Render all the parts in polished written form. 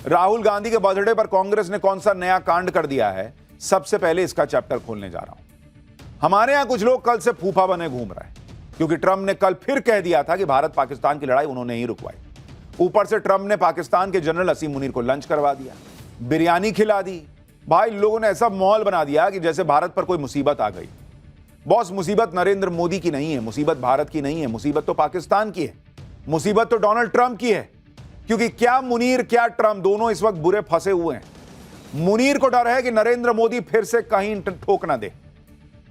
राहुल गांधी के बर्थडे पर कांग्रेस ने कौन सा नया कांड कर दिया है, सबसे पहले इसका चैप्टर खोलने जा रहा हूं। हमारे यहां कुछ लोग कल से फूफा बने घूम रहे हैं क्योंकि ट्रंप ने कल फिर कह दिया था कि भारत पाकिस्तान की लड़ाई उन्होंने ही रुकवाई। ऊपर से ट्रंप ने पाकिस्तान के जनरल असीम मुनीर को लंच करवा दिया, बिरयानी खिला दी। भाई लोगों ने ऐसा माहौल बना दिया कि जैसे भारत पर कोई मुसीबत आ गई। बॉस, मुसीबत नरेंद्र मोदी की नहीं है, मुसीबत भारत की नहीं है, मुसीबत तो पाकिस्तान की है, मुसीबत तो डोनाल्ड ट्रंप की है। क्योंकि क्या मुनीर क्या ट्रंप दोनों इस वक्त बुरे फंसे हुए हैं। मुनीर को डर है कि नरेंद्र मोदी फिर से कहीं ठोक ना दे।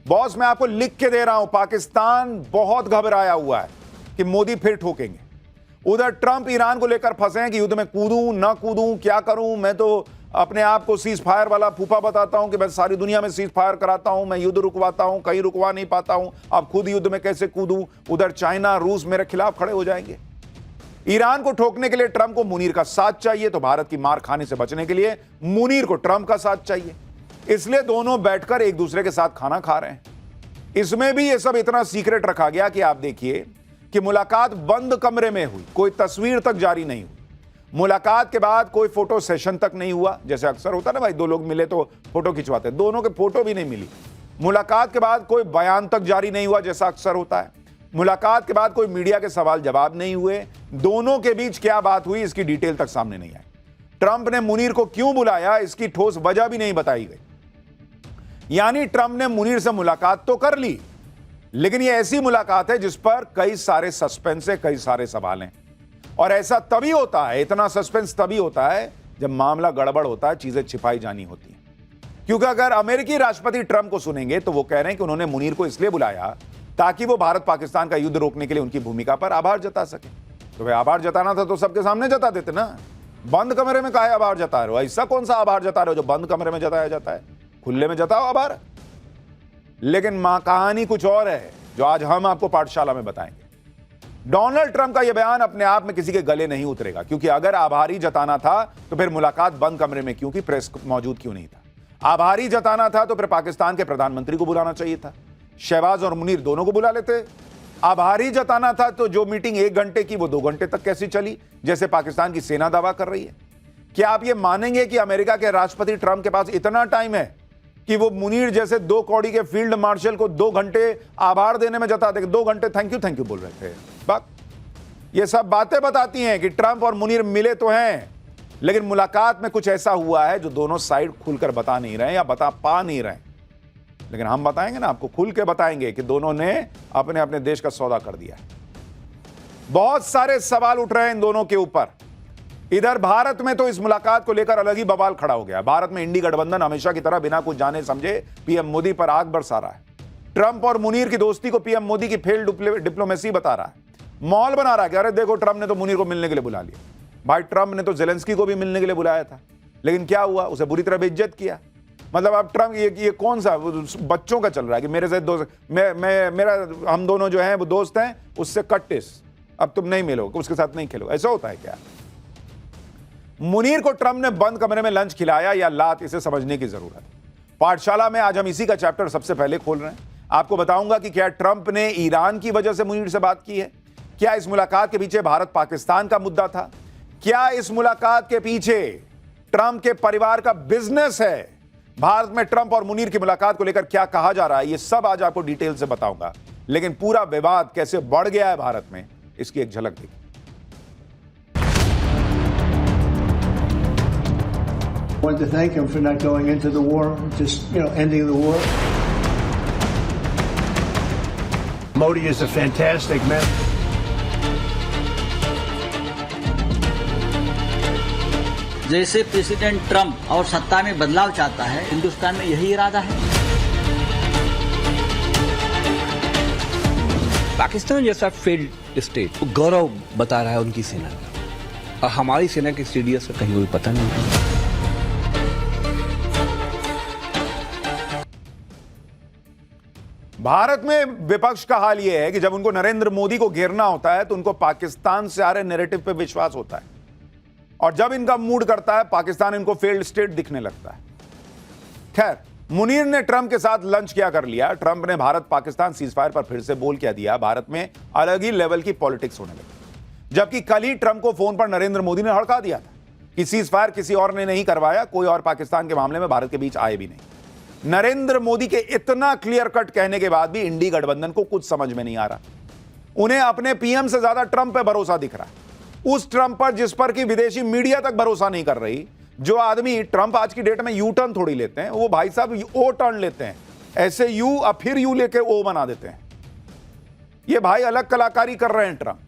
बॉस, मैं आपको लिख के दे रहा हूं, पाकिस्तान बहुत घबराया हुआ है कि मोदी फिर ठोकेंगे। उधर ट्रंप ईरान को लेकर फंसे हैं कि युद्ध में कूदूं ना कूदूं, क्या करूं। मैं तो अपने आप को सीज फायर वाला फूफा बताता हूं कि मैं सारी दुनिया में सीज फायर कराता हूं, मैं युद्ध रुकवाता हूं, कहीं रुकवा नहीं पाता हूं, अब खुद युद्ध में कैसे कूदूं। उधर चाइना रूस मेरे खिलाफ खड़े हो जाएंगे। ईरान को ठोकने के लिए ट्रंप को मुनीर का साथ चाहिए, तो भारत की मार खाने से बचने के लिए मुनीर को ट्रंप का साथ चाहिए। इसलिए दोनों बैठकर एक दूसरे के साथ खाना खा रहे हैं। इसमें भी यह सब इतना सीक्रेट रखा गया कि आप देखिए कि मुलाकात बंद कमरे में हुई, कोई तस्वीर तक जारी नहीं हुई। मुलाकात के बाद कोई फोटो सेशन तक नहीं हुआ, जैसे अक्सर होता है ना भाई, दो लोग मिले तो फोटो खिंचवाते, दोनों के फोटो भी नहीं मिली। मुलाकात के बाद कोई बयान तक जारी नहीं हुआ, जैसा अक्सर होता है। मुलाकात के बाद कोई मीडिया के सवाल जवाब नहीं हुए। दोनों के बीच क्या बात हुई, इसकी डिटेल तक सामने नहीं आई। ट्रंप ने मुनीर को क्यों बुलाया, इसकी ठोस वजह भी नहीं बताई गई। यानी ट्रंप ने मुनीर से मुलाकात तो कर ली, लेकिन यह ऐसी मुलाकात है जिस पर कई सारे सस्पेंस है, कई सारे सवाल हैं। और ऐसा तभी होता है, इतना सस्पेंस तभी होता है जब मामला गड़बड़ होता है, चीजें छिपाई जानी होती हैं। क्योंकि अगर अमेरिकी राष्ट्रपति ट्रंप को सुनेंगे तो वो कह रहे हैं कि उन्होंने मुनीर को इसलिए बुलाया ताकि वो भारत पाकिस्तान का युद्ध रोकने के लिए उनकी भूमिका पर आभार जता सके। तो भाई आभार जताना था तो सबके सामने जता देते ना। बंद कमरे में काहे आभार जता रहे हो? ऐसा कौन सा आभार जता रहे हो जो बंद कमरे में जताया जाता है? खुले में जताओ आभार। लेकिन कहानी कुछ और है जो आज हम आपको पाठशाला में बताएंगे। डोनाल्ड ट्रंप का यह बयान अपने आप में किसी के गले नहीं उतरेगा, क्योंकि अगर आभारी जताना था तो फिर मुलाकात बंद कमरे में क्यों की, प्रेस मौजूद क्यों नहीं था? आभारी जताना था तो फिर पाकिस्तान के प्रधानमंत्री को बुलाना चाहिए था, शहबाज और मुनीर दोनों को बुला लेते। आभारी जताना था तो जो मीटिंग 1 घंटे की वो 2 घंटे तक कैसी चली, जैसे पाकिस्तान की सेना दावा कर रही है। क्या आप ये मानेंगे कि अमेरिका के राष्ट्रपति ट्रंप के पास इतना टाइम है कि वो मुनीर जैसे 2 कौड़ी के फील्ड मार्शल को 2 घंटे आभार देने में जता दे? 2 घंटे थैंक यू बोल रहे थे। बात ये सब बातें बताती हैं कि ट्रंप और मुनीर मिले तो हैं, लेकिन मुलाकात में कुछ ऐसा हुआ है जो दोनों साइड खुलकर बता नहीं रहे या बता पा नहीं रहे। लेकिन हम बताएंगे ना, आपको खुल के बताएंगे कि दोनों ने अपने अपने देश का सौदा कर दिया है। बहुत सारे सवाल उठ रहे हैं इन दोनों के ऊपर। इधर भारत में तो इस मुलाकात को लेकर अलग ही बवाल खड़ा हो गया। भारत में इंडी गठबंधन हमेशा की तरह बिना कुछ जाने समझे पीएम मोदी पर आग बरसा रहा है। ट्रंप और मुनीर की दोस्ती को पीएम मोदी की फेल्ड डिप्लोमेसी बता रहा है। माहौल बना रहा है कि अरे देखो ट्रंप ने तो मुनीर को मिलने के लिए बुला लिया। भाई ट्रंप ने तो जेलेंस्की को भी मिलने के लिए बुलाया था, लेकिन क्या हुआ, उसे बुरी तरह बेइज्जत किया। मतलब अब ट्रंप ये कौन सा बच्चों का चल रहा है कि मेरे से दोस्त, मेरा हम दोनों जो हैं वो दोस्त हैं, उससे कट्टिस, अब तुम नहीं मिलोगे, उसके साथ नहीं खेलो। ऐसा होता है क्या? मुनीर को ट्रंप ने बंद कमरे में लंच खिलाया या लात, इसे समझने की जरूरत है। पाठशाला में आज हम इसी का चैप्टर सबसे पहले खोल रहे हैं। आपको बताऊंगा कि क्या ट्रंप ने ईरान की वजह से मुनीर से बात की है? क्या इस मुलाकात के पीछे भारत पाकिस्तान का मुद्दा था? क्या इस मुलाकात के पीछे ट्रंप के परिवार का बिजनेस है? भारत में ट्रंप और मुनीर की मुलाकात को लेकर क्या कहा जा रहा है, ये सब आज आपको डिटेल से बताऊंगा। लेकिन पूरा विवाद कैसे बढ़ गया है भारत में, इसकी एक झलक देखिए। I wanted to thank him for not going into the war, just, ending the war. Modi is a fantastic man. जैसे प्रेसिडेंट ट्रंप और सत्ता में बदलाव चाहता है, हिंदुस्तान में यही इरादा है। पाकिस्तान जैसा फेल्ड स्टेट गौरव बता रहा है उनकी सेना का, और हमारी सेना के सीडीएस का कहीं कोई पता नहीं। भारत में विपक्ष का हाल यह है कि जब उनको नरेंद्र मोदी को घेरना होता है तो उनको पाकिस्तान से आ रहे नैरेटिव पे विश्वास होता है, और जब इनका मूड करता है पाकिस्तान इनको फेल्ड स्टेट दिखने लगता है। खैर, मुनीर ने ट्रंप के साथ लंच क्या कर लिया। ट्रंप ने भारत पाकिस्तान सीजफायर पर फिर से बोल क्या दिया। भारत में अलग ही लेवल की पॉलिटिक्स होने लगी, जबकि कल ही ट्रंप को फोन पर नरेंद्र मोदी ने हड़का दिया था। कि सीजफायर किसी और ने नहीं करवाया, कोई और पाकिस्तान के मामले में भारत के बीच आए भी नहीं। नरेंद्र मोदी के इतना क्लियर कट कहने के बाद भी इंडी गठबंधन को कुछ समझ में नहीं आ रहा। उन्हें अपने पीएम से ज्यादा ट्रंप पे भरोसा दिख रहा है, उस ट्रंप पर जिस पर कि विदेशी मीडिया तक भरोसा नहीं कर रही। जो आदमी ट्रंप आज की डेट में यू टर्न थोड़ी लेते हैं, वो भाई साहब ओ टर्न लेते हैं, ऐसे यू अब फिर यू लेके ओ बना देते हैं। ये भाई अलग कलाकारी कर रहे हैं ट्रंप,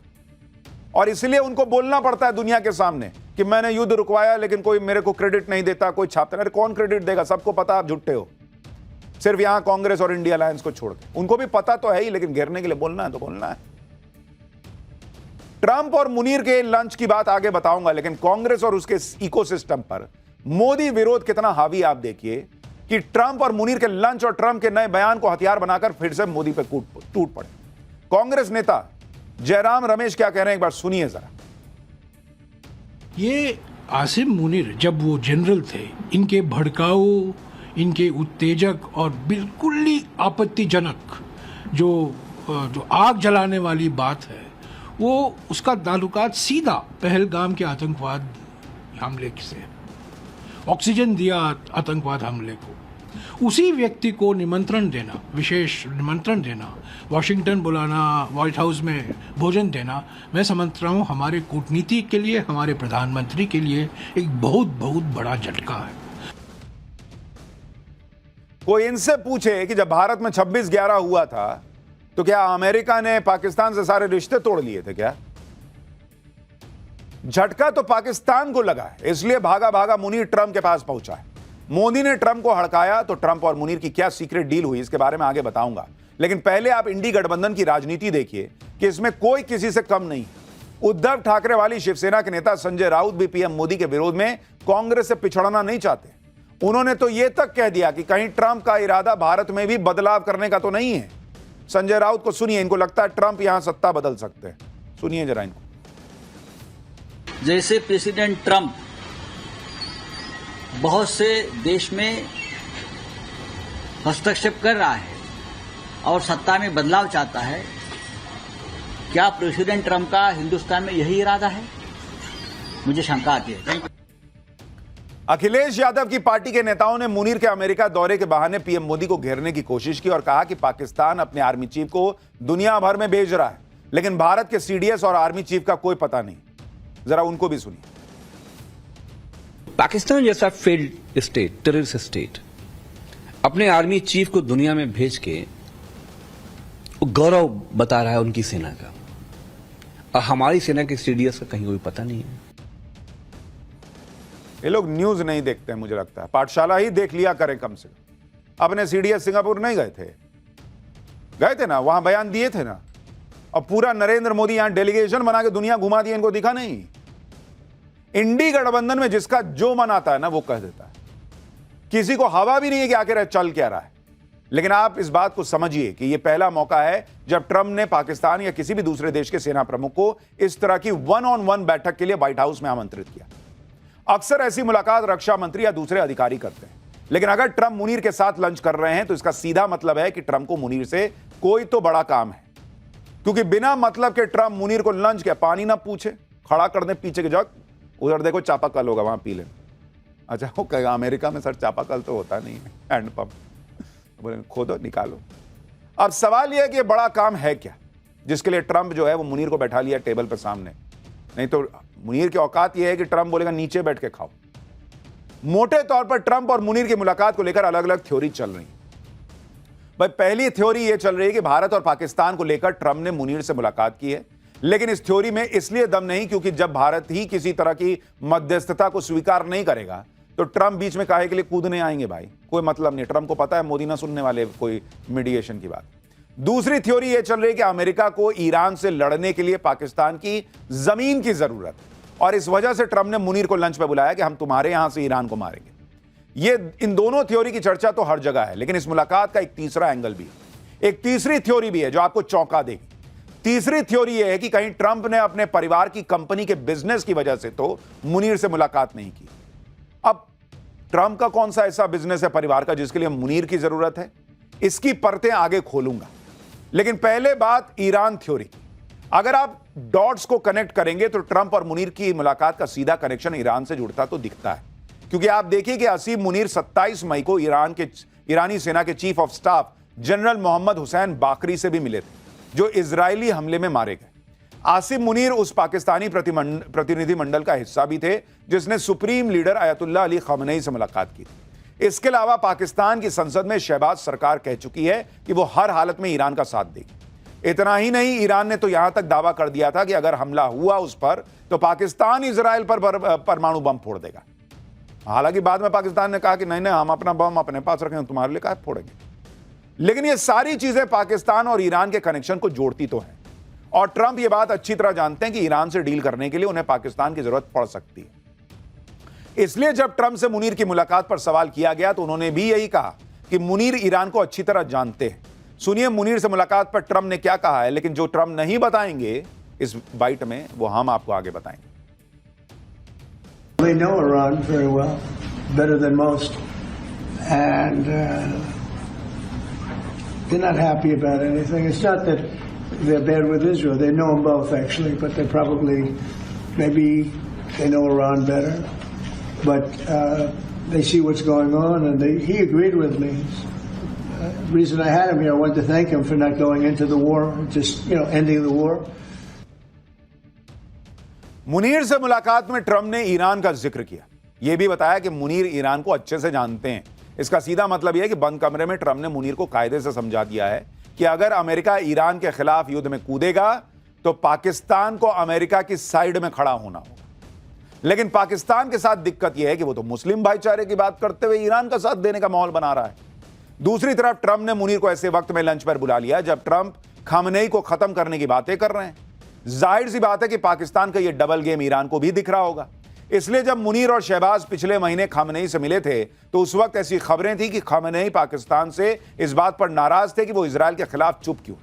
और इसलिए उनको बोलना पड़ता है दुनिया के सामने कि मैंने युद्ध रुकवाया लेकिन कोई मेरे को क्रेडिट नहीं देता, कोई छापता नहीं। कौन क्रेडिट देगा? सबको पता आप झुट्टे हो, सिर्फ यहां कांग्रेस और इंडिया अलायंस को छोड़ के। उनको भी पता तो है ही, लेकिन घेरने के लिए बोलना है तो बोलना है। ट्रंप और मुनीर के लंच की बात आगे बताऊंगा, लेकिन कांग्रेस और उसके इकोसिस्टम पर मोदी विरोध कितना हावी आप देखिए कि ट्रंप और मुनीर के लंच और ट्रंप के नए बयान को हथियार बनाकर फिर से मोदी पे टूट पड़े। कांग्रेस नेता जयराम रमेश क्या कह रहे हैं, एक बार सुनिए जरा। ये आसिम मुनीर जब वो जनरल थे, इनके भड़काऊ, इनके उत्तेजक और बिल्कुल ही आपत्तिजनक जो आग जलाने वाली बात है, वो उसका ताल्लुकात सीधा पहलगाम के आतंकवाद हमले से। ऑक्सीजन दिया आतंकवाद हमले को, उसी व्यक्ति को निमंत्रण देना, विशेष निमंत्रण देना, वॉशिंगटन बुलाना, व्हाइट हाउस में भोजन देना, मैं समझता हूँ हमारे कूटनीति के लिए, हमारे प्रधानमंत्री के लिए एक बहुत बहुत बड़ा झटका है। कोई इनसे पूछे कि जब भारत में 26/11 हुआ था तो क्या अमेरिका ने पाकिस्तान से सारे रिश्ते तोड़ लिए थे क्या? झटका तो पाकिस्तान को लगा है, इसलिए भागा भागा मुनीर ट्रंप के पास पहुंचा है। मोदी ने ट्रंप को हड़काया, तो ट्रंप और मुनीर की क्या सीक्रेट डील हुई, इसके बारे में आगे बताऊंगा। लेकिन पहले आप इंडी गठबंधन की राजनीति देखिए कि इसमें कोई किसी से कम नहीं। उद्धव ठाकरे वाली शिवसेना के नेता संजय राउत भी पीएम मोदी के विरोध में कांग्रेस से पिछड़ना नहीं चाहते। उन्होंने तो यह तक कह दिया कि कहीं ट्रंप का इरादा भारत में भी बदलाव करने का तो नहीं है। संजय राउत को सुनिए, इनको लगता है ट्रंप यहां सत्ता बदल सकते हैं। सुनिए जरा इनको। जैसे प्रेसिडेंट ट्रंप बहुत से देश में हस्तक्षेप कर रहा है और सत्ता में बदलाव चाहता है, क्या प्रेसिडेंट ट्रंप का हिंदुस्तान में यही इरादा है? मुझे शंका आती है। अखिलेश यादव की पार्टी के नेताओं ने मुनीर के अमेरिका दौरे के बहाने पीएम मोदी को घेरने की कोशिश की और कहा कि पाकिस्तान अपने आर्मी चीफ को दुनिया भर में भेज रहा है, लेकिन भारत के सीडीएस और आर्मी चीफ का कोई पता नहीं। जरा उनको भी सुनिए। पाकिस्तान जैसा फेल्ड स्टेट, टेररिस्ट स्टेट, अपने आर्मी चीफ को दुनिया में भेज के गौरव बता रहा है उनकी सेना का, और हमारी सेना के सीडीएस का कहीं कोई पता नहीं है। ये लोग न्यूज नहीं देखते हैं, मुझे लगता है पाठशाला ही देख लिया करें कम से कम। अपने सीडीएस सिंगापुर नहीं गए थे ना, वहां बयान दिए थे ना, और पूरा नरेंद्र मोदी यहां डेलीगेशन बना के दुनिया घुमा दिया, इनको दिखा नहीं। इंडी गठबंधन में जिसका जो मन आता है ना वो कह देता है, किसी को हवा भी नहीं है कि आखिर चल क्या रहा है। लेकिन आप इस बात को समझिए कि यह पहला मौका है जब ट्रंप ने पाकिस्तान या किसी भी दूसरे देश के सेना प्रमुख को इस तरह की 1-on-1 बैठक के लिए व्हाइट हाउस में आमंत्रित किया। अक्सर ऐसी मुलाकात रक्षा मंत्री या दूसरे अधिकारी करते हैं, लेकिन अगर ट्रंप मुनीर के साथ लंच कर रहे हैं तो इसका सीधा मतलब है कि ट्रंप को मुनीर से कोई तो बड़ा काम है, क्योंकि बिना मतलब के ट्रंप मुनीर को लंच के पानी ना पूछे, खड़ा कर दे पीछे के जग, उधर देखो चापाकल होगा वहां पी लें। अच्छा वो कहेगा अमेरिका में सर चापाकल तो होता नहीं है, हैंडपंप, बोले खोदो निकालो। अब सवाल यह है कि यह बड़ा काम है क्या जिसके लिए ट्रंप जो है वो मुनीर को बैठा लिया टेबल पर सामने। नहीं तो मुनीर की औकात यह है कि ट्रंप बोलेगा नीचे बैठ के खाओ। मोटे तौर पर ट्रंप और मुनीर की मुलाकात को लेकर अलग अलग थ्योरी चल रही है। भाई पहली थ्योरी यह चल रही है कि भारत और पाकिस्तान को लेकर ट्रंप ने मुनीर से मुलाकात की है, लेकिन इस थ्योरी में इसलिए दम नहीं क्योंकि जब भारत ही किसी तरह की मध्यस्थता को स्वीकार नहीं करेगा तो ट्रंप बीच में काहे के लिए कूदने आएंगे भाई, कोई मतलब नहीं। ट्रंप को पता है मोदी ना सुनने वाले कोई मीडिएशन की बात। दूसरी थ्योरी यह चल रही है कि अमेरिका को ईरान से लड़ने के लिए पाकिस्तान की जमीन की जरूरत है और इस वजह से ट्रंप ने मुनीर को लंच पे बुलाया कि हम तुम्हारे यहां से ईरान को मारेंगे। ये इन दोनों थ्योरी की चर्चा तो हर जगह है, लेकिन इस मुलाकात का एक तीसरा एंगल भी है, एक तीसरी थ्योरी भी है जो आपको चौंका देगी। तीसरी थ्योरी यह है कि कहीं ट्रंप ने अपने परिवार की कंपनी के बिजनेस की वजह से तो मुनीर से मुलाकात नहीं की। अब ट्रंप का कौन सा ऐसा बिजनेस है परिवार का जिसके लिए मुनीर की जरूरत है, इसकी परतें आगे खोलूंगा। लेकिन पहले बात ईरान थ्योरी की। अगर आप डॉट्स को कनेक्ट करेंगे तो ट्रंप और मुनीर की मुलाकात का सीधा कनेक्शन ईरान से जुड़ता तो दिखता है, क्योंकि आप देखिए कि असीम मुनीर 27 मई को ईरानी सेना के chief of staff general Mohammad Hussain Bagheri से भी मिले थे, जो इजरायली हमले में मारे गए। आसिम मुनीर उस पाकिस्तानी प्रतिनिधिमंडल का हिस्सा भी थे जिसने सुप्रीम लीडर अयतुल्लाह अली खamenei से मुलाकात की थी। इसके अलावा पाकिस्तान की संसद में शहबाज सरकार कह चुकी है कि वो हर हालत में ईरान का साथ देगी। इतना ही नहीं, ईरान ने तो यहां तक दावा कर दिया था कि अगर हमला हुआ उस पर तो पाकिस्तान इजराइल पर परमाणु बम फोड़ देगा। हालांकि बाद में पाकिस्तान ने कहा कि नहीं नहीं, हम अपना बम अपने पास रखें, तुम्हारे लिए काहे फोड़ेंगे। लेकिन ये सारी चीजें पाकिस्तान और ईरान के कनेक्शन को जोड़ती तो हैं, और ट्रंप ये बात अच्छी तरह जानते हैं कि ईरान से डील करने के लिए उन्हें पाकिस्तान की जरूरत पड़ सकती है। इसलिए जब ट्रंप से मुनीर की मुलाकात पर सवाल किया गया तो उन्होंने भी यही कहा कि मुनीर ईरान को अच्छी तरह जानते हैं। सुनिए मुनीर से मुलाकात पर ट्रंप ने क्या कहा है, लेकिन जो ट्रंप नहीं बताएंगे इस बाइट में वो हम आपको आगे बताएंगे। They know Iran very well, better than most, and they're not happy about anything. It's not that they're bad with Israel. They know them both, actually, but they probably, maybe they know Iran better. But they see what's going on, and he agreed with me. The reason I had him here, I wanted to thank him for not going into the war, just, ending the war. Munir से मुलाकात में Trump ने Iran का जिक्र किया। यह भी बताया कि मुनीर ईरान को अच्छे से जानते हैं। इसका सीधा मतलब यह है कि बंद कमरे में ट्रंप ने मुनीर को कायदे से समझा दिया है कि अगर अमेरिका ईरान के खिलाफ युद्ध में कूदेगा तो पाकिस्तान को अमेरिका की साइड में खड़ा होना होगा। लेकिन पाकिस्तान के साथ दिक्कत यह है कि वो तो मुस्लिम भाईचारे की बात करते हुए ईरान का साथ देने का माहौल बना रहा है। दूसरी तरफ ट्रंप ने मुनीर को ऐसे वक्त में लंच पर बुला लिया जब ट्रंप खामनेई को खत्म करने की बातें कर रहे हैं। जाहिर सी बात है कि पाकिस्तान का यह डबल गेम ईरान को भी दिख रहा होगा। इसलिए जब मुनीर और शहबाज पिछले महीने खामनेई से मिले थे तो उस वक्त ऐसी खबरें थी कि खामनेई पाकिस्तान से इस बात पर नाराज थे कि वो इजराइल के खिलाफ चुप क्यों।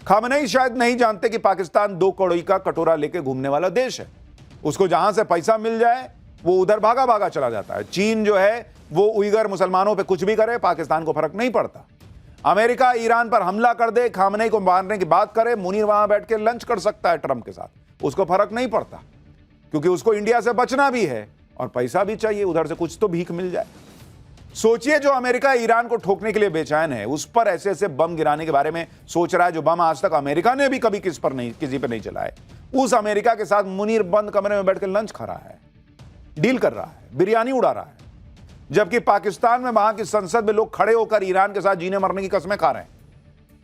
खामनेई शायद नहीं जानते कि पाकिस्तान 2 कौड़ी का कटोरा लेके घूमने वाला देश है। उसको जहां से पैसा मिल जाए वो उधर भागा भागा चला जाता है। चीन जो है वो उइगर मुसलमानों पे कुछ भी करे, पाकिस्तान को फर्क नहीं पड़ता। अमेरिका ईरान पर हमला कर दे, खामनेई को मारने की बात करे, मुनीर वहां बैठ के लंच कर सकता है ट्रंप के साथ, उसको फर्क नहीं पड़ता, क्योंकि उसको इंडिया से बचना भी है और पैसा भी चाहिए, उधर से कुछ तो भीख मिल जाए। सोचिए, जो अमेरिका ईरान को ठोकने के लिए बेचैन है उस पर ऐसे ऐसे बम गिराने के बारे में सोच रहा है जो बम आज तक अमेरिका ने भी कभी किसी पर नहीं चलाए। उस अमेरिका के साथ मुनीर बंद कमरे में बैठकर लंच खा रहा है, डील कर रहा है, बिरयानी उड़ा रहा है, जबकि पाकिस्तान में वहां की संसद में लोग खड़े होकर ईरान के साथ जीने मरने की कस्में खा रहे हैं।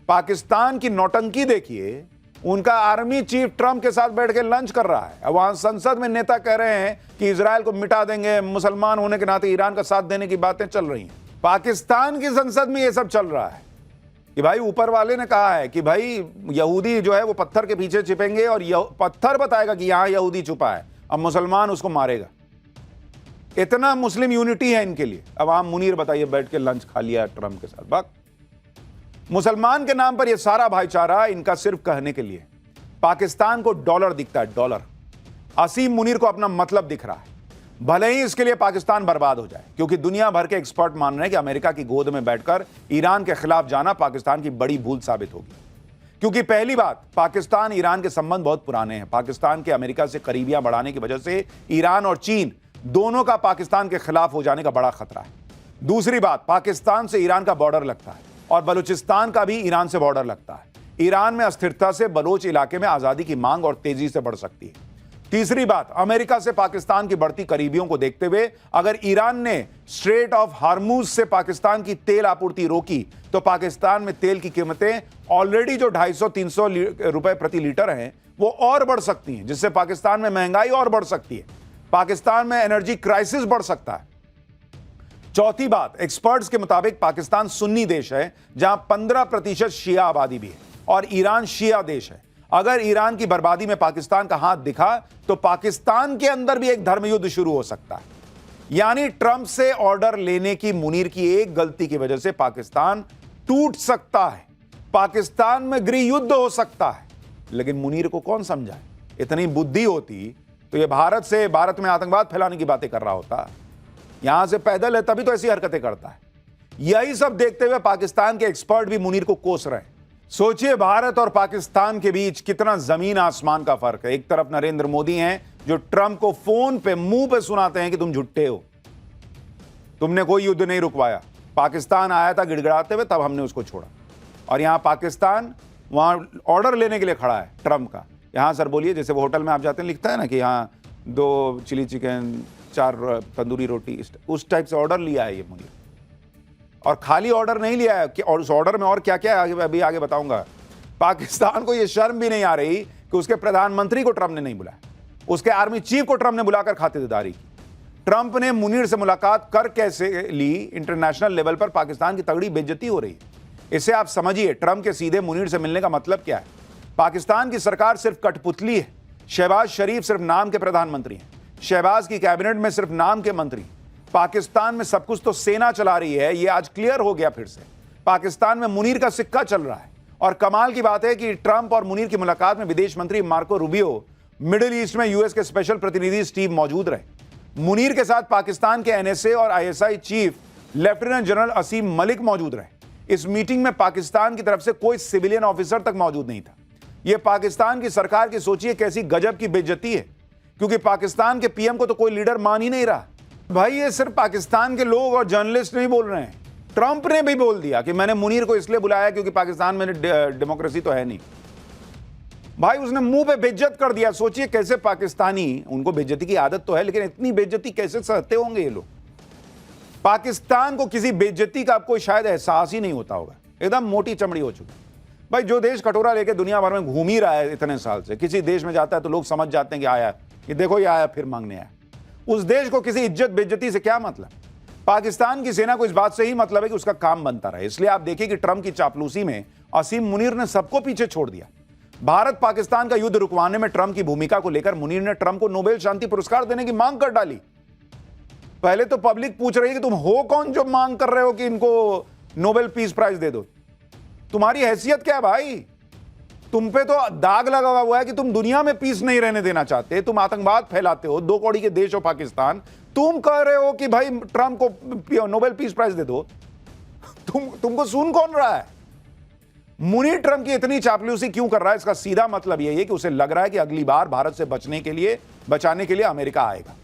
पाकिस्तान की नौटंकी देखिए, उनका आर्मी चीफ ट्रंप के साथ बैठ के लंच कर रहा है। वहां संसद में नेता कह रहे हैं कि इजराइल को मिटा देंगे, मुसलमान होने के नाते ईरान का साथ देने की बातें चल रही हैं। पाकिस्तान की संसद में यह सब चल रहा है कि भाई ऊपर वाले ने कहा है कि भाई यहूदी जो है वो पत्थर के पीछे छिपेंगे और पत्थर बताएगा कि यहां यहूदी छुपा है, अब मुसलमान उसको मारेगा। इतना मुस्लिम यूनिटी है इनके लिए। अब आप मुनीर बताइए, बैठ के लंच खा लिया ट्रंप के साथ। बात मुसलमान के नाम पर यह सारा भाईचारा इनका सिर्फ कहने के लिए। पाकिस्तान को डॉलर दिखता है, डॉलर। असीम मुनीर को अपना मतलब दिख रहा है, भले ही इसके लिए पाकिस्तान बर्बाद हो जाए, क्योंकि दुनिया भर के एक्सपर्ट मान रहे हैं कि अमेरिका की गोद में बैठकर ईरान के खिलाफ जाना पाकिस्तान की बड़ी भूल साबित होगी। क्योंकि पहली बात, पाकिस्तान ईरान के संबंध बहुत पुराने हैं। पाकिस्तान के अमेरिका से करीबियां बढ़ाने की वजह से ईरान और चीन दोनों का पाकिस्तान के खिलाफ हो जाने का बड़ा खतरा है। दूसरी बात, पाकिस्तान से ईरान का बॉर्डर लगता है और बलूचिस्तान का भी ईरान से बॉर्डर लगता है। ईरान में अस्थिरता से बलोच इलाके में आजादी की मांग और तेजी से बढ़ सकती है। तीसरी बात, अमेरिका से पाकिस्तान की बढ़ती करीबियों को देखते हुए अगर ईरान ने स्ट्रेट ऑफ हार्मूज से पाकिस्तान की तेल आपूर्ति रोकी तो पाकिस्तान में तेल की कीमतें ऑलरेडी जो 250-300 रुपए प्रति लीटर हैं वो और बढ़ सकती हैं, जिससे पाकिस्तान में महंगाई और बढ़ सकती है, पाकिस्तान में एनर्जी क्राइसिस बढ़ सकता है। चौथी बात, एक्सपर्ट्स के मुताबिक पाकिस्तान सुन्नी देश है जहां 15% शिया आबादी भी है और ईरान शिया देश है। अगर ईरान की बर्बादी में पाकिस्तान का हाथ दिखा तो पाकिस्तान के अंदर भी एक धर्म युद्ध शुरू हो सकता है। यानी ट्रंप से ऑर्डर लेने की मुनीर की एक गलती की वजह से पाकिस्तान टूट सकता है, पाकिस्तान में गृह युद्ध हो सकता है। लेकिन मुनीर को कौन समझाए? इतनी बुद्धि होती तो ये भारत में आतंकवाद फैलाने की बातें कर रहा होता। यहां से पैदल है तभी तो ऐसी हरकतें करता है। यही सब देखते हुए पाकिस्तान के एक्सपर्ट भी मुनीर को कोस रहे हैं। सोचिए भारत और पाकिस्तान के बीच कितना जमीन आसमान का फर्क है। एक तरफ नरेंद्र मोदी हैं जो ट्रंप को फोन पे मुंह पे सुनाते हैं कि तुम झुट्टे हो, तुमने कोई युद्ध नहीं रुकवाया। पाकिस्तान आया था गिड़गिड़ाते हुए, तब हमने उसको छोड़ा। और यहां पाकिस्तान वहां ऑर्डर लेने के लिए खड़ा है ट्रंप का। यहां सर बोलिए, जैसे वो होटल में आप जाते हैं लिखता है ना कि यहाँ 2 चिली चिकन 4 तंदूरी रोटी, उस टाइप से ऑर्डर लिया है ये मुझे। और खाली ऑर्डर नहीं लिया है कि, और उस ऑर्डर में और क्या क्या है अभी आगे बताऊंगा। पाकिस्तान को ये शर्म भी नहीं आ रही कि उसके प्रधानमंत्री को ट्रंप ने नहीं बुलाया, उसके आर्मी चीफ को ट्रंप ने बुलाकर खातिरदारी की। ट्रंप ने मुनीर से मुलाकात कर कैसे ली, इंटरनेशनल लेवल पर पाकिस्तान की तगड़ी बेइज्जती हो रही है। इसे आप समझिए, ट्रंप के सीधे मुनीर से मिलने का मतलब क्या है। पाकिस्तान की सरकार सिर्फ कठपुतली है। शहबाज शरीफ सिर्फ नाम के प्रधानमंत्री हैं, शहबाज की कैबिनेट में सिर्फ नाम के मंत्री। पाकिस्तान में सब कुछ तो सेना चला रही है, यह आज क्लियर हो गया फिर से। पाकिस्तान में मुनीर का सिक्का चल रहा है। और कमाल की बात है कि ट्रंप और मुनीर की मुलाकात में विदेश मंत्री मार्को रूबियो, मिडिल ईस्ट में यूएस के स्पेशल प्रतिनिधि स्टीव मौजूद रहे। मुनीर के साथ पाकिस्तान के एनएसए और आईएसआई चीफ लेफ्टिनेंट जनरल असीम मलिक मौजूद रहे। इस मीटिंग में पाकिस्तान की तरफ से कोई सिविलियन ऑफिसर तक मौजूद नहीं था। यह पाकिस्तान की सरकार की सोचिए कैसी गजब की बेइज्जती है, क्योंकि पाकिस्तान के पीएम को तो कोई लीडर मान ही नहीं रहा। भाई ये सिर्फ पाकिस्तान के लोग और जर्नलिस्ट नहीं बोल रहे हैं, ट्रंप ने भी बोल दिया कि मैंने मुनीर को इसलिए बुलाया क्योंकि पाकिस्तान में डेमोक्रेसी तो है नहीं। भाई उसने मुंह पे बेइज्जत कर दिया। सोचिए कैसे पाकिस्तानी, उनको बेइज्जती की आदत तो है, लेकिन इतनी बेइज्जती कैसे सहते होंगे ये लोग। पाकिस्तान को किसी बेइज्जती का आपको शायद एहसास ही नहीं होता होगा, एकदम मोटी चमड़ी हो चुकी। भाई जो देश कटोरा लेके दुनिया भर में घूम ही रहा है इतने साल से, किसी देश में जाता है तो लोग समझ जाते हैं कि आया, ये देखो ये आया फिर मांगने आया। उस देश को किसी इज्जत बेइज्जती से क्या मतलब। पाकिस्तान की सेना को इस बात से ही मतलब है कि उसका काम बनता रहे। इसलिए आप देखिए कि ट्रंप की चापलूसी में असीम मुनीर ने सबको पीछे छोड़ दिया। भारत पाकिस्तान का युद्ध रुकवाने में ट्रंप की भूमिका को लेकर मुनीर ने ट्रंप को नोबेल शांति पुरस्कार देने की मांग कर डाली। पहले तो पब्लिक पूछ रही है कि तुम हो कौन जो मांग कर रहे हो कि इनको नोबेल पीस प्राइज दे दो, तुम्हारी हैसियत क्या है भाई। तुम पे तो दाग लगा हुआ है कि तुम दुनिया में पीस नहीं रहने देना चाहते, तुम आतंकवाद फैलाते हो, 2 कौड़ी के देश हो पाकिस्तान, तुम कह रहे हो कि भाई ट्रंप को नोबेल पीस प्राइज दे दो। तुमको सुन कौन रहा है। मुनीर ट्रंप की इतनी चापलूसी क्यों कर रहा है, इसका सीधा मतलब यही है कि उसे लग रहा है कि अगली बार भारत से बचाने के लिए अमेरिका आएगा।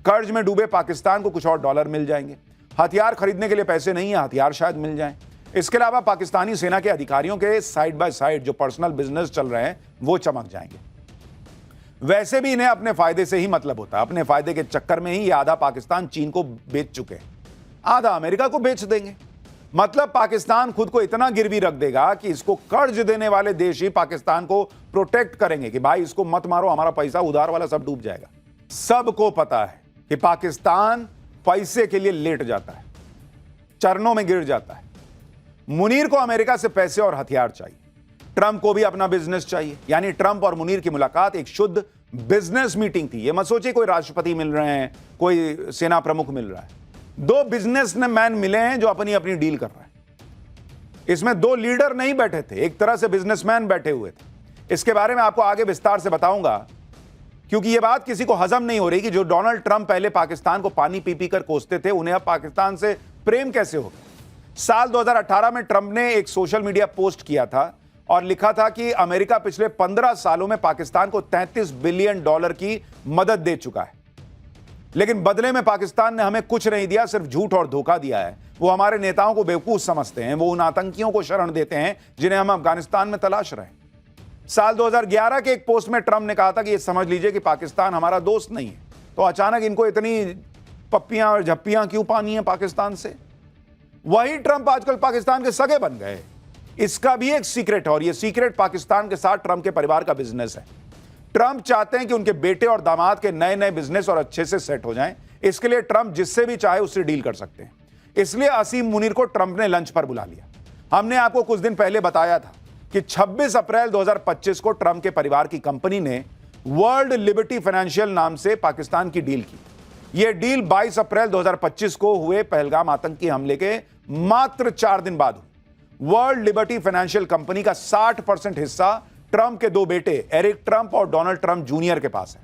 कर्ज में डूबे पाकिस्तान को कुछ और डॉलर मिल जाएंगे, हथियार खरीदने के लिए पैसे नहीं है, हथियार शायद मिल जाएं। इसके अलावा पाकिस्तानी सेना के अधिकारियों के साइड बाय साइड जो पर्सनल बिजनेस चल रहे हैं वो चमक जाएंगे। वैसे भी इन्हें अपने फायदे से ही मतलब होता है। अपने फायदे के चक्कर में ही ये आधा पाकिस्तान चीन को बेच चुके हैं, आधा अमेरिका को बेच देंगे। मतलब पाकिस्तान खुद को इतना गिरवी रख देगा कि इसको कर्ज देने वाले देश ही पाकिस्तान को प्रोटेक्ट करेंगे कि भाई इसको मत मारो, हमारा पैसा उधार वाला सब डूब जाएगा। सबको पता है कि पाकिस्तान पैसे के लिए लेट जाता है, चरणों में गिर जाता है। मुनीर को अमेरिका से पैसे और हथियार चाहिए, ट्रंप को भी अपना बिजनेस चाहिए। यानी ट्रंप और मुनीर की मुलाकात एक शुद्ध बिजनेस मीटिंग थी। ये मत सोचिए कोई राष्ट्रपति मिल रहे हैं, कोई सेना प्रमुख मिल रहा है। 2 बिजनेसमैन मिले हैं जो अपनी अपनी डील कर रहे हैं। इसमें 2 लीडर नहीं बैठे थे, एक तरह से बिजनेसमैन बैठे हुए थे। इसके बारे में आपको आगे विस्तार से बताऊंगा, क्योंकि यह बात किसी को हजम नहीं हो रही कि जो डोनाल्ड ट्रंप पहले पाकिस्तान को पानी पी पी कर कोसते थे, उन्हें अब पाकिस्तान से प्रेम कैसे हो गया। साल 2018 में ट्रंप ने एक सोशल मीडिया पोस्ट किया था और लिखा था कि अमेरिका पिछले 15 सालों में पाकिस्तान को $33 बिलियन की मदद दे चुका है, लेकिन बदले में पाकिस्तान ने हमें कुछ नहीं दिया, सिर्फ झूठ और धोखा दिया है। वो हमारे नेताओं को बेवकूफ समझते हैं, वो उन आतंकियों को शरण देते हैं जिन्हें हम अफगानिस्तान में तलाश रहे हैं। साल 2011 के एक पोस्ट में ट्रंप ने कहा था कि ये समझ लीजिए कि पाकिस्तान हमारा दोस्त नहीं है। तो अचानक इनको इतनी पप्पियां और झप्पियां क्यों पानी है पाकिस्तान से। वही ट्रंप आजकल पाकिस्तान के सगे बन गए। इसका भी एक सीक्रेट है, और यह सीक्रेट पाकिस्तान के साथ ट्रंप के परिवार का बिजनेस है। ट्रंप चाहते हैं कि उनके बेटे और दामाद के नए नए बिजनेस और अच्छे से सेट हो जाएं। इसके लिए ट्रंप जिससे भी चाहे उससे डील कर सकते हैं। इसलिए असीम मुनीर को ट्रंप ने लंच पर बुला लिया। हमने आपको कुछ दिन पहले बताया था कि 26 अप्रैल 2025 को ट्रंप के परिवार की कंपनी ने वर्ल्ड लिबर्टी फाइनेंशियल नाम से पाकिस्तान की डील की। यह डील 22 अप्रैल 2025 को हुए पहलगाम आतंकी हमले के मात्र 4 दिन बाद हुई। वर्ल्ड लिबर्टी फाइनेंशियल कंपनी का 60% हिस्सा ट्रंप के 2 बेटे एरिक ट्रंप और डोनाल्ड ट्रंप जूनियर के पास है।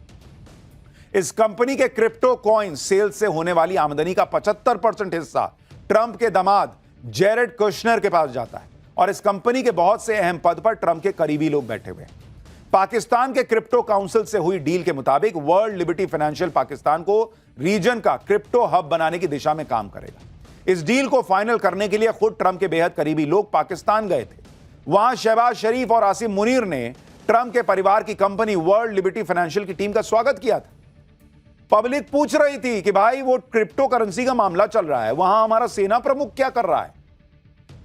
इस कंपनी के क्रिप्टो कॉइन सेल से होने वाली आमदनी का 75% हिस्सा ट्रंप के दामाद जेरेड कुशनर के पास जाता है और इस कंपनी के बहुत से अहम पद पर ट्रंप के करीबी लोग बैठे हुए हैं। पाकिस्तान के क्रिप्टो काउंसिल से हुई डील के मुताबिक वर्ल्ड लिबर्टी फाइनेंशियल पाकिस्तान को रीजन का क्रिप्टो हब बनाने की दिशा में काम करेगा। इस डील को फाइनल करने के लिए खुद ट्रंप के बेहद करीबी लोग पाकिस्तान गए थे। वहां शहबाज शरीफ और आसिम मुनीर ने ट्रंप के परिवार की कंपनी वर्ल्ड लिबर्टी फाइनेंशियल की टीम का स्वागत किया था। पब्लिक पूछ रही थी कि भाई वो क्रिप्टो करेंसी का मामला चल रहा है, वहां हमारा सेना प्रमुख क्या कर रहा है।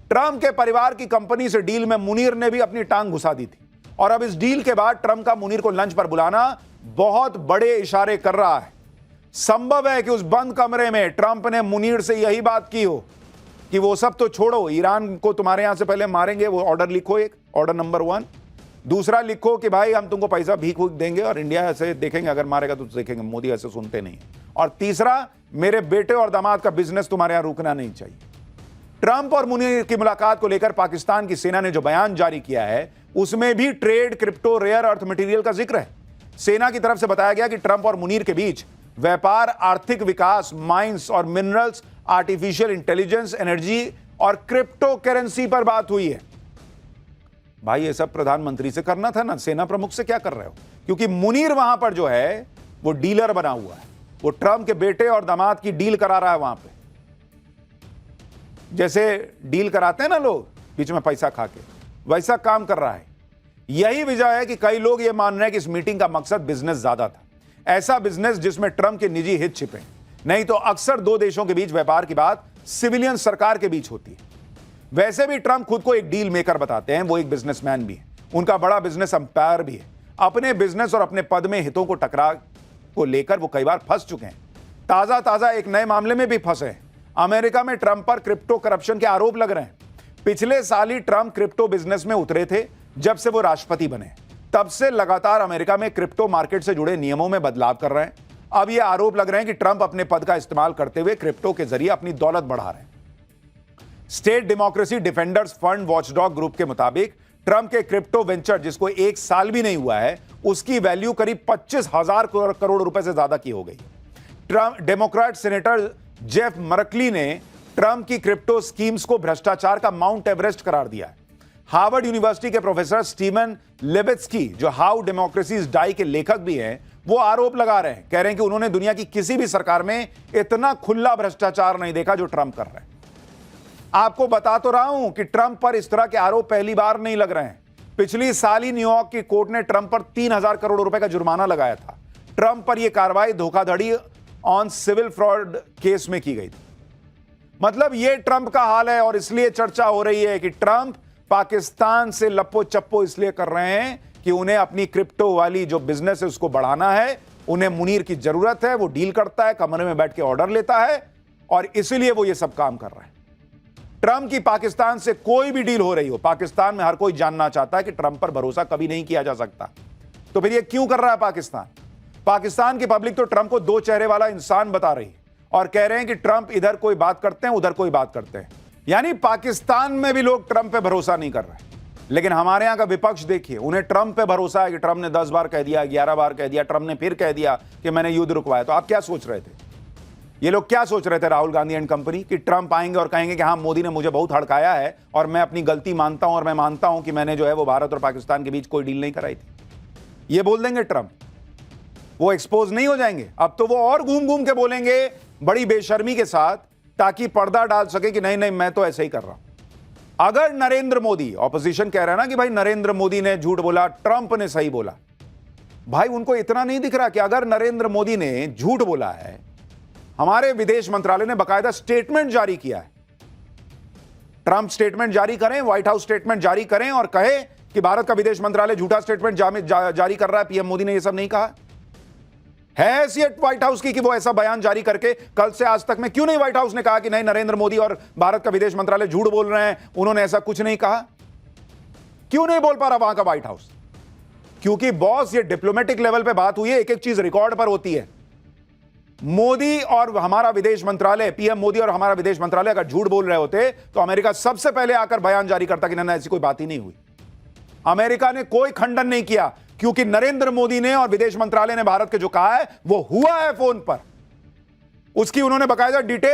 ट्रंप के परिवार की कंपनी से डील में मुनीर ने भी अपनी टांग घुसा दी थी और अब इस डील के बाद ट्रंप का मुनीर को लंच पर बुलाना बहुत बड़े इशारे कर रहा है। संभव है कि उस बंद कमरे में ट्रंप ने मुनीर से यही बात की हो कि वो सब तो छोड़ो, ईरान को तुम्हारे यहां से पहले मारेंगे, वो ऑर्डर लिखो, एक ऑर्डर नंबर 1। दूसरा लिखो कि भाई हम तुमको पैसा भीख देंगे और इंडिया ऐसे देखेंगे, अगर मारेगा तो देखेंगे, मोदी ऐसे सुनते नहीं। और तीसरा, मेरे बेटे और दामाद का बिजनेस तुम्हारे यहां रुकना नहीं चाहिए। ट्रंप और मुनीर की मुलाकात को लेकर पाकिस्तान की सेना ने जो बयान जारी किया है उसमें भी trade, crypto, rare earth material का जिक्र है। सेना की तरफ से बताया गया कि ट्रंप और मुनीर के बीच व्यापार, आर्थिक विकास, माइंस और मिनरल्स, आर्टिफिशियल इंटेलिजेंस, एनर्जी और क्रिप्टो करेंसी पर बात हुई है। भाई ये सब प्रधानमंत्री से करना था ना, सेना प्रमुख से क्या कर रहे हो? क्योंकि मुनीर वहां पर जो है वो डीलर बना हुआ है, वो ट्रंप के बेटे और दामाद की डील करा रहा है वहां पे, जैसे डील कराते हैं ना लोग बीच में पैसा खा के, वैसा काम कर रहा है। यही वजह है कि कई लोग ये मान रहे हैं कि इस मीटिंग का मकसद बिजनेस ज्यादा था, ऐसा बिजनेस जिसमें ट्रंप के निजी हित छिपे। नहीं तो अक्सर दो देशों के बीच व्यापार की बात सिविलियन सरकार के बीच होती है। वैसे भी ट्रंप खुद को एक डील मेकर बताते हैं, वो एक बिजनेसमैन भी है, उनका बड़ा बिजनेस अंपायर भी है। अपने बिजनेस और अपने पद में हितों को टकराव को लेकर वो कई बार फंस चुके हैं। ताजा एक नए मामले में भी फंसे हैं। अमेरिका में ट्रंप पर क्रिप्टो करप्शन के आरोप लग रहे हैं। पिछले साल ही ट्रंप क्रिप्टो बिजनेस में उतरे थे जब से वो राष्ट्रपति बने, तब से लगातार अमेरिका में क्रिप्टो मार्केट से जुड़े नियमों में बदलाव कर रहे हैं। अब ये आरोप लग रहे हैं कि ट्रंप अपने पद का इस्तेमाल करते हुए क्रिप्टो के जरिए अपनी दौलत बढ़ा रहे हैं। State democracy defenders fund watchdog group के मुताबिक ट्रंप के क्रिप्टो वेंचर, जिसको एक साल भी नहीं हुआ है, उसकी वैल्यू करीब 25,000 करोड़ रुपए से ज्यादा की हो गई। Trump Democrat senator Jeff Mercalli ने ट्रंप की क्रिप्टो स्कीम्स को भ्रष्टाचार का माउंट एवरेस्ट करार दिया है। हार्वर्ड यूनिवर्सिटी के प्रोफेसर स्टीवन लेवित्स्की, जो हाउ डेमोक्रेसी इज डाई के लेखक भी हैं, वो आरोप लगा रहे हैं, कह रहे हैं कि उन्होंने दुनिया की किसी भी सरकार में इतना खुला भ्रष्टाचार नहीं देखा जो ट्रंप कर रहे हैं। आपको बता तो रहा हूं कि ट्रंप पर इस तरह के आरोप पहली बार नहीं लग रहे हैं। पिछली साल ही न्यूयॉर्क की कोर्ट ने ट्रंप पर 3,000 करोड़ रुपए का जुर्माना लगाया था। ट्रंप पर यह कार्रवाई धोखाधड़ी ऑन सिविल फ्रॉड केस में की गई थी। मतलब यह ट्रंप का हाल है और इसलिए चर्चा हो रही है कि ट्रंप पाकिस्तान से लप्पो चप्पो इसलिए कर रहे हैं कि उन्हें अपनी क्रिप्टो वाली जो बिजनेस है उसको बढ़ाना है। उन्हें मुनीर की जरूरत है, वो डील करता है, कमरे में बैठ के ऑर्डर लेता है और इसीलिए वो ये सब काम कर रहे हैं। ट्रंप की पाकिस्तान से कोई भी डील हो रही हो, पाकिस्तान में हर कोई जानना चाहता है कि ट्रंप पर भरोसा कभी नहीं किया जा सकता। तो फिर ये क्यों कर रहा है पाकिस्तान? पाकिस्तान की पब्लिक तो ट्रंप को दो चेहरे वाला इंसान बता रही है और कह रहे हैं कि ट्रंप इधर कोई बात करते हैं, उधर कोई बात करते हैं। यानी पाकिस्तान में भी लोग ट्रंप पे भरोसा नहीं कर रहे। लेकिन हमारे यहां का विपक्ष देखिए, उन्हें ट्रंप पे भरोसा है कि ट्रंप ने 10 बार कह दिया, 11 बार कह दिया, ट्रंप ने फिर कह दिया कि मैंने युद्ध रुकवाया। तो आप क्या सोच रहे थे? ये लोग क्या सोच रहे थे, राहुल गांधी एंड कंपनी, कि ट्रंप आएंगे और कहेंगे कि हाँ, मोदी ने मुझे बहुत हड़काया है और मैं अपनी गलती मानता हूं और मैं मानता हूं कि मैंने जो है वो भारत और पाकिस्तान के बीच कोई डील नहीं कराई थी। ये बोल देंगे ट्रंप, वो एक्सपोज नहीं हो जाएंगे? अब तो वो और घूम घूम के बोलेंगे बड़ी बेशर्मी के साथ, ताकि पर्दा डाल सके कि नहीं नहीं मैं तो ऐसे ही कर रहा हूं। अगर नरेंद्र मोदी, ऑपोजिशन कह रहा है ना कि भाई नरेंद्र मोदी ने झूठ बोला, ट्रंप ने सही बोला, भाई उनको इतना नहीं दिख रहा कि अगर नरेंद्र मोदी ने झूठ बोला है, हमारे विदेश मंत्रालय ने बकायदा स्टेटमेंट जारी किया है। ट्रंप स्टेटमेंट जारी करें, व्हाइट हाउस स्टेटमेंट जारी करें और कहे कि भारत का विदेश मंत्रालय झूठा स्टेटमेंट जारी कर रहा है, पीएम मोदी ने यह सब नहीं कहा। है हैसियत व्हाइट हाउस की कि वो ऐसा बयान जारी करके कल से आज तक में क्यों नहीं व्हाइट हाउस ने कहा कि नहीं, नरेंद्र मोदी और भारत का विदेश मंत्रालय झूठ बोल रहे हैं, उन्होंने ऐसा कुछ नहीं कहा? क्यों नहीं बोल पा रहा वहां का व्हाइट हाउस? क्योंकि बॉस, ये डिप्लोमेटिक लेवल पे बात हुई है, एक एक चीज रिकॉर्ड पर होती है। मोदी और हमारा विदेश मंत्रालय, पीएम मोदी और हमारा विदेश मंत्रालय अगर झूठ बोल रहे होते तो अमेरिका सबसे पहले आकर बयान जारी करता कि नहीं, ऐसी कोई बात ही नहीं हुई। अमेरिका ने कोई खंडन नहीं किया क्योंकि नरेंद्र मोदी ने और विदेश मंत्रालय ने भारत के जो कहा है वो हुआ है फोन पर, उसकी उन्होंने बकायदा डिटेल